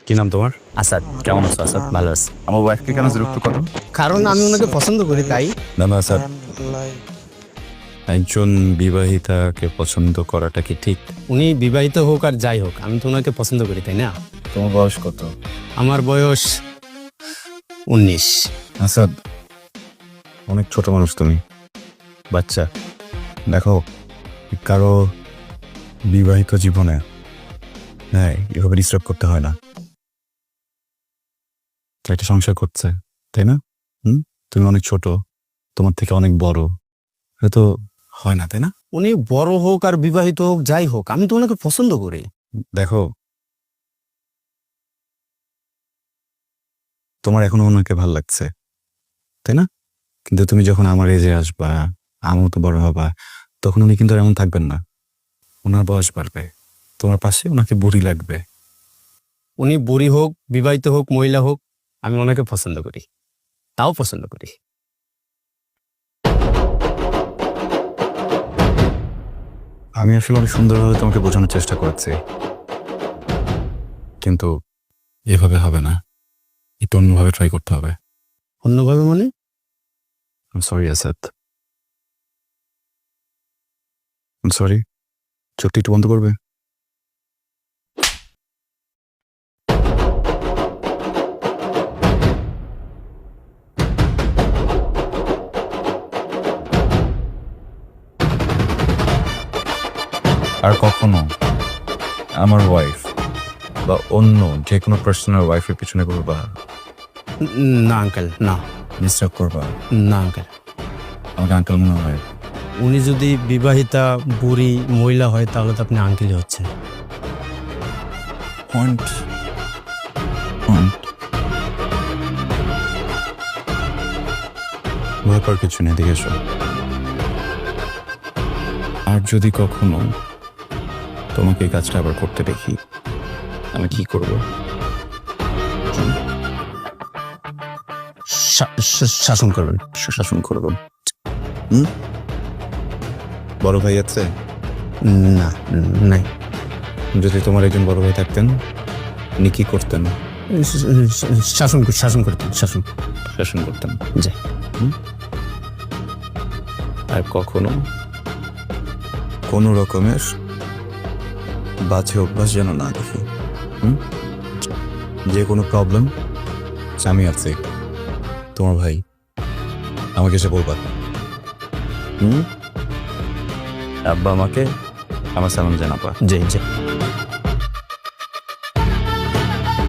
কি নাম তোমার? আসাদ। কেমন আছো আসাদ? ভালো আছি। আমার ওয়াইফকে কেন বিরক্ত করো? কারণ আমি ওনাকে পছন্দ করি তাই। না না স্যার, একজন বিবাহিতাকে পছন্দ করাটা কি ঠিক? উনি বিবাহিত হোক আর যাই হোক, আমি তো ওনাকে পছন্দ করি তাই না? তোমার বয়স কত? আমার বয়স 19। আসাদ, অনেক ছোট মানুষ তুমি, বাচ্চা। দেখো, কারো বিবাহিত জীবনে হ্যাঁ এভাবে ডিস্টার্ব করতে হয় না। একটা সংসার করছে তাই না? তুমি অনেক ছোট, তোমার থেকে অনেক বড়, এটা তো হয় না তাই না? উনি বড় হোক আর বিবাহিত হোক যাই হোক, আমি তো ওনাকে পছন্দ করি। দেখো, তোমার এখনো ওনাকে ভাল লাগছে তাই না? কিন্তু তুমি যখন আমার এজে আসবা, আমার তো বড় হবা, তখন উনি কিন্তু আর এমন থাকবেন না। ওনার বয়স বাড়বে, তোমার পাশে ওনাকে বুড়ি লাগবে। উনি বুড়ি হোক, বিবাহিত হোক, মহিলা হোক, আমি ওনাকে পছন্দ করি, তাও পছন্দ করি। আমি আসলে অনেক সুন্দরভাবে তোমাকে বোঝানোর চেষ্টা করেছি, কিন্তু এভাবে হবে না, একটু অন্যভাবে ট্রাই করতে হবে। অন্যভাবে মানে? Sorry Asad, sorry. চোখটি একটু বন্ধ করবে? আর কখনো আমার ওয়াইফ বা অন্য যে কোনো পার্সনের ওয়াইফের পিছনে করবা, না আঙ্কেল, না। ডিস্টার্ব করবা, না আঙ্কেল। আমাকে আঙ্কেল মনে হয়। উনি যদি বিবাহিতা বুড়ি মহিলা হয় তাহলে তো আপনি আঙ্কেলই হচ্ছে। পয়েন্ট পয়েন্ট ভয় পাওয়ার কিছু নেই, দেখে এসো। আর যদি কখনো তোমাকে এই কাজটা আবার করতে দেখি, আমি কি করব? শাসন করবেন। শাসন করব। বড় ভাই আছে? না, নাই। যদি তোমার একজন বড় ভাই থাকতেন, উনি কি করতেন? শাসন করতেন, শাসন। শাসন করতেন। জি। আর কখনো কোনো রকমের বাজে অভ্যাস যেন না দেখি। যে কোনো প্রবলেম আমি আছি, তোমার ভাই, আমাকে এসে বলবা। আব্বা আমাকে আমার সালাম জানাবা। জি জি।